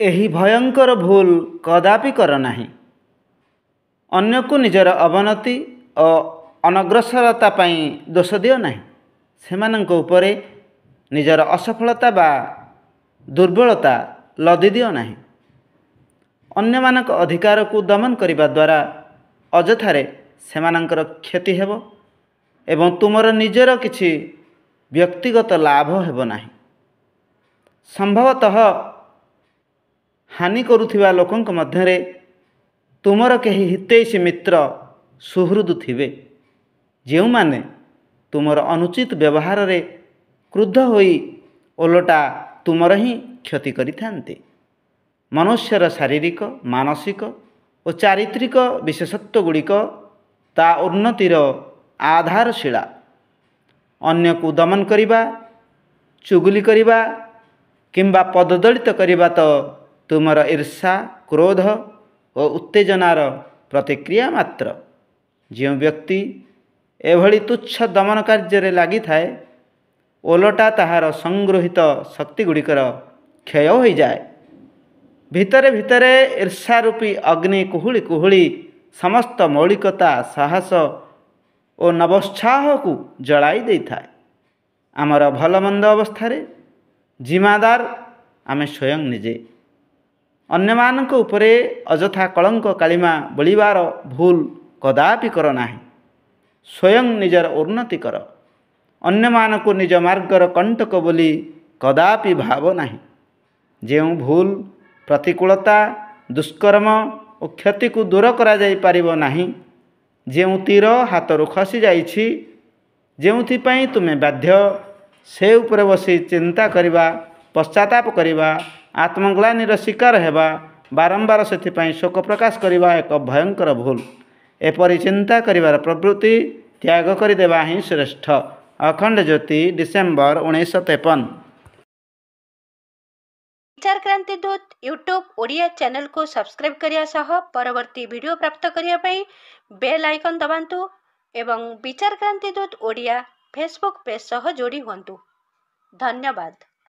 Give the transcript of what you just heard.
ଏହି ଭୟଙ୍କର ଭୁଲ କଦାପି କର ନାହିଁ। ଅନ୍ୟକୁ ନିଜର ଅବନତି ଓ ଅନଗ୍ରସରତା ପାଇଁ ଦୋଷ ଦିଅ ନାହିଁ। ସେମାନଙ୍କ ଉପରେ ନିଜର ଅସଫଳତା ବା ଦୁର୍ବଳତା ଲଦି ଦିଅ ନାହିଁ। ଅନ୍ୟମାନଙ୍କ ଅଧିକାରକୁ ଦମନ କରିବା ଦ୍ୱାରା ଅଯଥାରେ ସେମାନଙ୍କର କ୍ଷତି ହେବ ଏବଂ ତୁମର ନିଜର କିଛି ବ୍ୟକ୍ତିଗତ ଲାଭ ହେବ ନାହିଁ। ସମ୍ଭବତଃ ହାନି କରୁଥିବା ଲୋକଙ୍କ ମଧ୍ୟରେ ତୁମର କେହି ହିତୈଷୀ ମିତ୍ର ସୁହୃଦ ଥିବେ, ଯେଉଁମାନେ ତୁମର ଅନୁଚିତ ବ୍ୟବହାରରେ କ୍ରୁଦ୍ଧ ହୋଇ ଓଲଟା ତୁମର ହିଁ କ୍ଷତି କରିଥାନ୍ତି। ମନୁଷ୍ୟର ଶାରୀରିକ, ମାନସିକ ଓ ଚାରିତ୍ରିକ ବିଶେଷତ୍ୱ ଗୁଡ଼ିକ ତା ଉନ୍ନତିର ଆଧାରଶିଳା। ଅନ୍ୟକୁ ଦମନ କରିବା, ଚୁଗୁଲି କରିବା କିମ୍ବା ପଦଦଳିତ କରିବା ତ ତୁମର ଈର୍ଷା, କ୍ରୋଧ ଓ ଉତ୍ତେଜନାର ପ୍ରତିକ୍ରିୟା ମାତ୍ର। ଯେଉଁ ବ୍ୟକ୍ତି ଏଭଳି ତୁଚ୍ଛ ଦମନ କାର୍ଯ୍ୟରେ ଲାଗିଥାଏ, ଓଲଟା ତାହାର ସଂଗୃହୀତ ଶକ୍ତିଗୁଡ଼ିକର କ୍ଷୟ ହୋଇଯାଏ। ଭିତରେ ଭିତରେ ଈର୍ଷାରୂପୀ ଅଗ୍ନି କୁହୁଳି କୁହୁଳି ସମସ୍ତ ମୌଳିକତା, ସାହସ ଓ ନବୋତ୍ସାହକୁ ଜଳାଇ ଦେଇଥାଏ। ଆମର ଭଲମନ୍ଦ ଅବସ୍ଥାରେ ଜିମାଦାର ଆମେ ସ୍ୱୟଂ ନିଜେ। ଅନ୍ୟମାନଙ୍କ ଉପରେ ଅଯଥା କଳଙ୍କ କାଳିମା ବୋଳିବାର ଭୁଲ କଦାପି କର ନାହିଁ। ସ୍ୱୟଂ ନିଜର ଉନ୍ନତି କର। ଅନ୍ୟମାନଙ୍କୁ ନିଜ ମାର୍ଗର କଣ୍ଟକ ବୋଲି କଦାପି ଭାବ ନାହିଁ। ଯେଉଁ ଭୁଲ, ପ୍ରତିକୂଳତା, ଦୁଷ୍କର୍ମ ଓ କ୍ଷତିକୁ ଦୂର କରାଯାଇପାରିବ ନାହିଁ, ଯେଉଁ ତୀର ହାତରୁ ଖସି ଯାଇଛି, ଯେଉଁଥିପାଇଁ ତୁମେ ବାଧ୍ୟ, ସେ ଉପରେ ବସି ଚିନ୍ତା କରିବା, ପଶ୍ଚାତାପ କରିବା, ଆତ୍ମଗ୍ଳାନିର ଶିକାର ହେବା, ବାରମ୍ବାର ସେଥିପାଇଁ ଶୋକ ପ୍ରକାଶ କରିବା ଏକ ଭୟଙ୍କର ଭୁଲ। ଏପରି ଚିନ୍ତା କରିବାର ପ୍ରବୃତ୍ତି ତ୍ୟାଗ କରିଦେବା ହିଁ ଶ୍ରେଷ୍ଠ। ଅଖଣ୍ଡ ଜ୍ୟୋତି, ଡିସେମ୍ବର 1953। विचार क्रांति दूत यूट्यूब ओडिया चैनल को सब्सक्राइब करिया सह परवर्ती वीडियो प्राप्त करिया पई बेल आइकन दबांतु एवं विचार क्रांति दूत ओडिया फेसबुक पेज सह जोड़ी हुंतु। धन्यवाद।